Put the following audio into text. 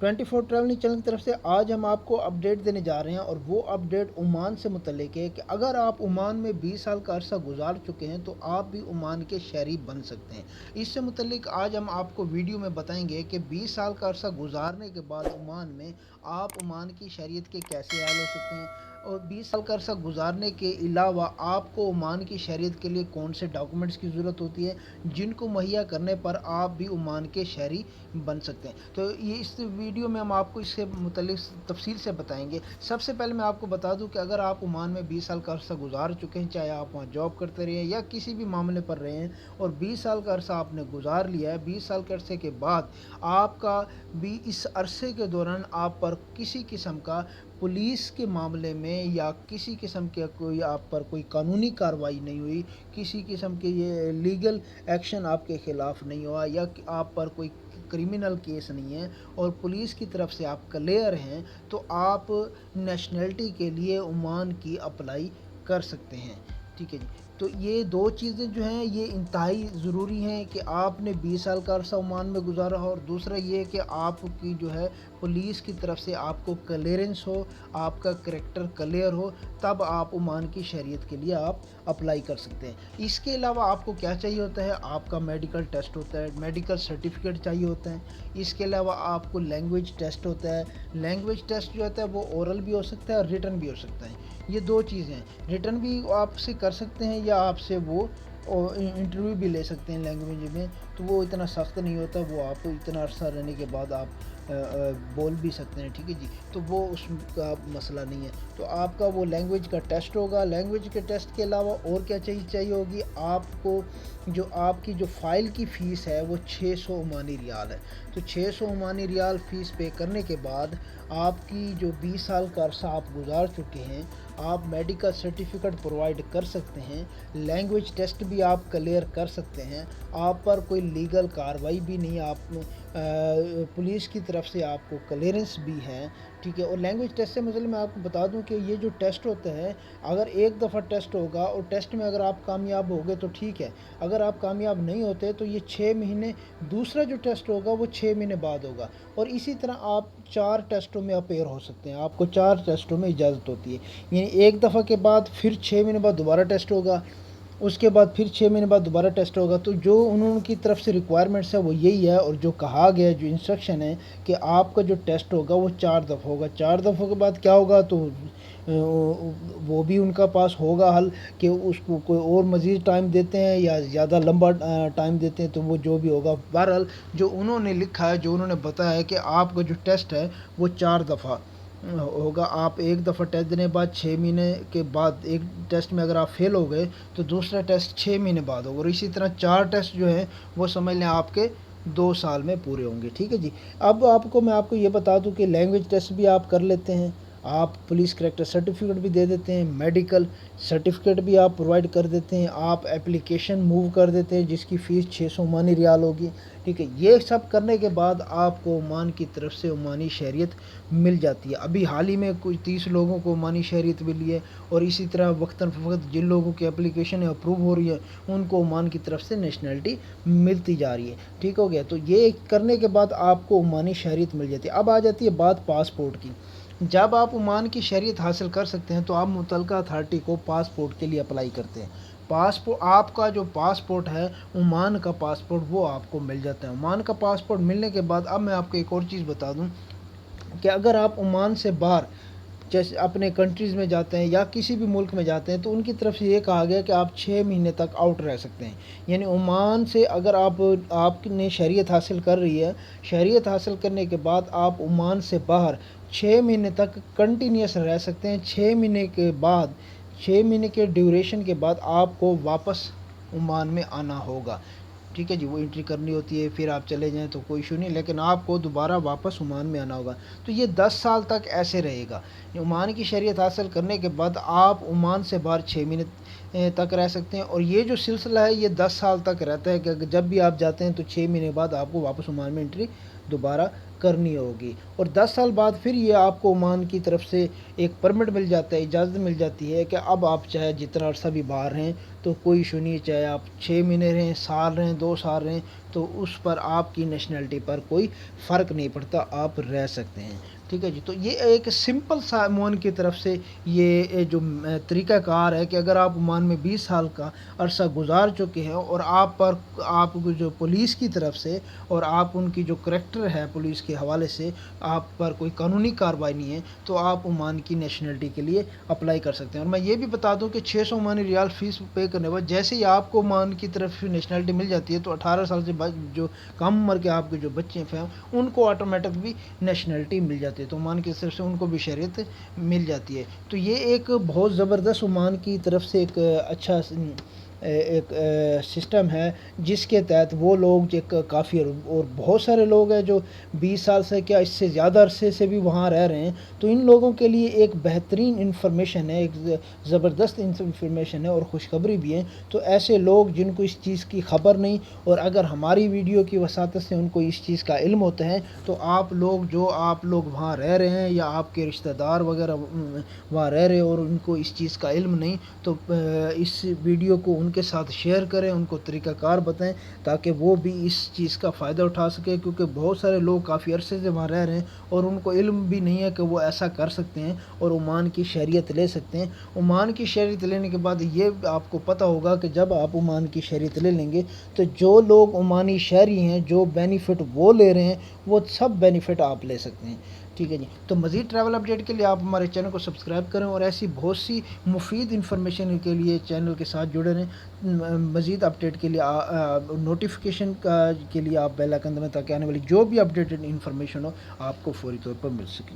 24 travel channel کی طرف سے آج ہم آپ کو اپڈیٹ دینے جا رہے ہیں، اور وہ اپڈیٹ عمان سے متعلق ہے کہ اگر آپ عمان میں 20 سال کا عرصہ گزار چکے ہیں تو آپ بھی عمان کے شہری بن سکتے ہیں۔ اس سے متعلق آج ہم آپ کو ویڈیو میں بتائیں گے کہ 20 سال کا عرصہ گزارنے کے بعد عمان میں آپ عمان کی شہریت کے کیسے اہل ہو سکتے ہیں، اور 20 سال کا عرصہ گزارنے کے علاوہ آپ کو عمان کی شہریت کے لیے کون سے ڈاکومنٹس کی ضرورت ہوتی ہے جن کو مہیا کرنے پر آپ بھی عمان کے شہری بن سکتے ہیں۔ تو یہ اس ویڈیو میں ہم آپ کو اس سے متعلق تفصیل سے بتائیں گے۔ سب سے پہلے میں آپ کو بتا دوں کہ اگر آپ عمان میں 20 سال کا عرصہ گزار چکے ہیں، چاہے آپ وہاں جاب کرتے رہے ہیں یا کسی بھی معاملے پر رہے ہیں، اور 20 سال کا عرصہ آپ نے گزار لیا ہے، 20 سال کے عرصے کے بعد آپ کا بھی اس عرصے کے دوران آپ پر کسی قسم کا پولیس کے معاملے میں یا کسی قسم کے کوئی آپ پر کوئی قانونی کارروائی نہیں ہوئی، کسی قسم کے یہ لیگل ایکشن آپ کے خلاف نہیں ہوا، یا آپ پر کوئی کریمنل کیس نہیں ہے، اور پولیس کی طرف سے آپ کلیئر ہیں، تو آپ نیشنلٹی کے لیے عمان کی اپلائی کر سکتے ہیں۔ ٹھیک ہے جی، تو یہ دو چیزیں جو ہیں یہ انتہائی ضروری ہیں کہ آپ نے 20 سال کا عرصہ عمان میں گزارا ہو، اور دوسرا یہ کہ آپ کی جو ہے پولیس کی طرف سے آپ کو کلیئرنس ہو، آپ کا کریکٹر کلیئر ہو، تب آپ عمان کی شہریت کے لیے آپ اپلائی کر سکتے ہیں۔ اس کے علاوہ آپ کو کیا چاہیے ہوتا ہے؟ آپ کا میڈیکل ٹیسٹ ہوتا ہے، میڈیکل سرٹیفکیٹ چاہیے ہوتا ہے۔ اس کے علاوہ آپ کو لینگویج ٹیسٹ ہوتا ہے۔ لینگویج ٹیسٹ جو ہوتا ہے وہ اورل بھی ہو سکتا ہے اور ریٹن بھی ہو سکتا ہے۔ یہ دو چیزیں ہیں، ریٹن بھی آپ سے کر سکتے ہیں یا آپ سے وہ انٹرویو بھی لے سکتے ہیں لینگویج میں، تو وہ اتنا سخت نہیں ہوتا، وہ آپ اتنا عرصہ رہنے کے بعد آپ بول بھی سکتے ہیں۔ ٹھیک ہے جی، تو وہ اس کا مسئلہ نہیں ہے۔ تو آپ کا وہ لینگویج کا ٹیسٹ ہوگا۔ لینگویج کے ٹیسٹ کے علاوہ اور کیا چاہیے ہوگی آپ کو؟ جو آپ کی جو فائل کی فیس ہے وہ 600 عمانی ریال ہے۔ تو 600 عمانی ریال فیس پے کرنے کے بعد آپ کی جو 20 سال کا عرصہ آپ گزار چکے ہیں، آپ میڈیکل سرٹیفکیٹ پرووائڈ کر سکتے ہیں، لینگویج ٹیسٹ بھی آپ کلیئر کر سکتے ہیں، آپ پر کوئی لیگل کارروائی بھی نہیں، آپ پولیس کی طرف سے آپ کو کلیئرنس بھی ہے۔ ٹھیک ہے، اور لینگویج ٹیسٹ سے مطلب میں آپ کو بتا دوں کہ یہ جو ٹیسٹ ہوتا ہے، اگر ایک دفعہ ٹیسٹ ہوگا اور ٹیسٹ میں اگر آپ کامیاب ہو گئے تو ٹھیک ہے، اگر آپ کامیاب نہیں ہوتے تو یہ 6 مہینے، دوسرا جو ٹیسٹ ہوگا وہ 6 مہینے بعد ہوگا، اور اسی طرح آپ 4 ٹیسٹوں میں اپیئر ہو سکتے ہیں، آپ کو 4 ٹیسٹوں میں اجازت ہوتی ہے، یعنی ایک دفعہ کے بعد پھر 6 مہینے بعد دوبارہ ٹیسٹ ہوگا، اس کے بعد پھر 6 مہینے بعد دوبارہ ٹیسٹ ہوگا۔ تو جو انہوں کی طرف سے ریکوائرمنٹس ہے وہ یہی ہے، اور جو کہا گیا ہے، جو انسٹرکشن ہے کہ آپ کا جو ٹیسٹ ہوگا وہ 4 دفعہ ہوگا۔ 4 دفعوں کے بعد کیا ہوگا؟ تو وہ بھی ان کا پاس ہوگا حل کہ اس کو کوئی اور مزید ٹائم دیتے ہیں یا زیادہ لمبا ٹائم دیتے ہیں، تو وہ جو بھی ہوگا، بہرحال جو انہوں نے لکھا ہے، جو انہوں نے بتایا ہے کہ آپ کا جو ٹیسٹ ہے وہ 4 دفعہ ہوگا۔ آپ ایک دفعہ ٹیسٹ دینے کے بعد 6 مہینے کے بعد ایک ٹیسٹ میں اگر آپ فیل ہو گئے تو دوسرا ٹیسٹ 6 مہینے بعد ہوگا، اور اسی طرح 4 ٹیسٹ جو ہیں وہ سمجھ لیں آپ کے 2 سال میں پورے ہوں گے۔ ٹھیک ہے جی، اب میں آپ کو یہ بتا دوں کہ لینگویج ٹیسٹ بھی آپ کر لیتے ہیں، آپ پولیس کریکٹر سرٹیفکیٹ بھی دے دیتے ہیں، میڈیکل سرٹیفکیٹ بھی آپ پرووائڈ کر دیتے ہیں، آپ اپلیکیشن موو کر دیتے ہیں جس کی فیس 600 عمانی ریال ہوگی۔ ٹھیک ہے، یہ سب کرنے کے بعد آپ کو عمان کی طرف سے عمانی شہریت مل جاتی ہے۔ ابھی حال ہی میں کچھ 30 لوگوں کو عمانی شہریت ملی ہے، اور اسی طرح وقتاً فوقت جن لوگوں کی اپلیکیشن اپروو ہو رہی ہے ان کو عمان کی طرف سے نیشنلٹی ملتی جا رہی ہے۔ ٹھیک ہو گیا، تو یہ کرنے کے بعد آپ کو عمانی شہریت مل جاتی ہے۔ اب آ جاتی ہے بات پاسپورٹ کی۔ جب آپ عمان کی شہریت حاصل کر سکتے ہیں تو آپ متعلقہ اتھارٹی کو پاسپورٹ کے لیے اپلائی کرتے ہیں۔ آپ کا جو پاسپورٹ ہے، عمان کا پاسپورٹ، وہ آپ کو مل جاتا ہے۔ عمان کا پاسپورٹ ملنے کے بعد اب میں آپ کو ایک اور چیز بتا دوں کہ اگر آپ عمان سے باہر جیسے اپنے کنٹریز میں جاتے ہیں یا کسی بھی ملک میں جاتے ہیں تو ان کی طرف سے یہ کہا گیا کہ آپ 6 مہینے تک آؤٹ رہ سکتے ہیں، یعنی عمان سے اگر آپ نے شہریت حاصل کر رہی ہے، شہریت حاصل کرنے کے بعد آپ عمان سے باہر 6 مہینے تک کنٹینیوس رہ سکتے ہیں۔ 6 مہینے کے ڈیوریشن کے بعد آپ کو واپس عمان میں آنا ہوگا۔ ٹھیک ہے جی، وہ انٹری کرنی ہوتی ہے، پھر آپ چلے جائیں تو کوئی ایشو نہیں، لیکن آپ کو دوبارہ واپس عمان میں آنا ہوگا۔ تو یہ 10 سال تک ایسے رہے گا۔ عمان کی شہریت حاصل کرنے کے بعد آپ عمان سے باہر 6 مہینے تک رہ سکتے ہیں، اور یہ جو سلسلہ ہے یہ 10 سال تک رہتا ہے کہ جب بھی آپ جاتے ہیں تو 6 مہینے بعد آپ کو واپس عمان میں انٹری دوبارہ کرنی ہوگی، اور 10 سال بعد پھر یہ آپ کو عمان کی طرف سے ایک پرمٹ مل جاتا ہے، اجازت مل جاتی ہے کہ اب آپ چاہے جتنا عرصہ بھی باہر ہیں تو کوئی ایشو نہیں ہے، چاہے آپ 6 مہینے رہیں، سال رہیں، 2 سال رہیں، تو اس پر آپ کی نیشنلٹی پر کوئی فرق نہیں پڑتا، آپ رہ سکتے ہیں۔ ٹھیک ہے جی، تو یہ ایک سمپل سا عمان کی طرف سے یہ جو طریقہ کار ہے کہ اگر آپ عمان میں 20 سال کا عرصہ گزار چکے ہیں اور آپ کو جو پولیس کی طرف سے اور آپ ان کی جو کریکٹر ہے پولیس کے حوالے سے آپ پر کوئی قانونی کارروائی نہیں ہے، تو آپ عمان کی نیشنلٹی کے لیے اپلائی کر سکتے ہیں۔ اور میں یہ بھی بتا دوں کہ 600 عمانی ریال فیس پے کرنے بعد جیسے ہی آپ کو عمان کی طرف سے نیشنلٹی مل جاتی ہے تو 18 سال سے جو کم عمر کے آپ کے جو بچے ہیں ان کو آٹومیٹک بھی نیشنلٹی مل جاتی ہے، تو عمان کی طرف سے ان کو بھی شہریت مل جاتی ہے۔ تو یہ ایک بہت زبردست عمان کی طرف سے ایک اچھا ایک سسٹم ہے جس کے تحت وہ لوگ ایک کافی اور بہت سارے لوگ ہیں جو 20 سال سے کیا اس سے زیادہ عرصے سے بھی وہاں رہ رہے ہیں، تو ان لوگوں کے لیے ایک بہترین انفارمیشن ہے، ایک زبردست انفارمیشن ہے اور خوشخبری بھی ہے۔ تو ایسے لوگ جن کو اس چیز کی خبر نہیں اور اگر ہماری ویڈیو کی وساطت سے ان کو اس چیز کا علم ہوتا ہے، تو آپ لوگ وہاں رہ رہے ہیں یا آپ کے رشتہ دار وغیرہ وہاں رہ رہے ہیں اور ان کو اس چیز کا علم نہیں، تو اس ویڈیو کو ان کے ساتھ شیئر کریں، ان کو طریقہ کار بتائیں تاکہ وہ بھی اس چیز کا فائدہ اٹھا سکے، کیونکہ بہت سارے لوگ کافی عرصے سے وہاں رہ رہے ہیں اور ان کو علم بھی نہیں ہے کہ وہ ایسا کر سکتے ہیں اور عمان کی شہریت لے سکتے ہیں۔ عمان کی شہریت لینے کے بعد یہ آپ کو پتہ ہوگا کہ جب آپ عمان کی شہریت لے لیں گے تو جو لوگ عمانی شہری ہیں جو بینیفٹ وہ لے رہے ہیں وہ سب بینیفٹ آپ لے سکتے ہیں۔ ٹھیک ہے جی، تو مزید ٹریول اپڈیٹ کے لیے آپ ہمارے چینل کو سبسکرائب کریں اور ایسی بہت سی مفید انفارمیشن کے لیے چینل کے ساتھ جڑے رہیں۔ مزید اپڈیٹ کے لیے نوٹیفیکیشن کے لیے آپ بیل آئکن دبائیں تاکہ آنے والی جو بھی اپڈیٹڈ انفارمیشن ہو آپ کو فوری طور پر مل سکے۔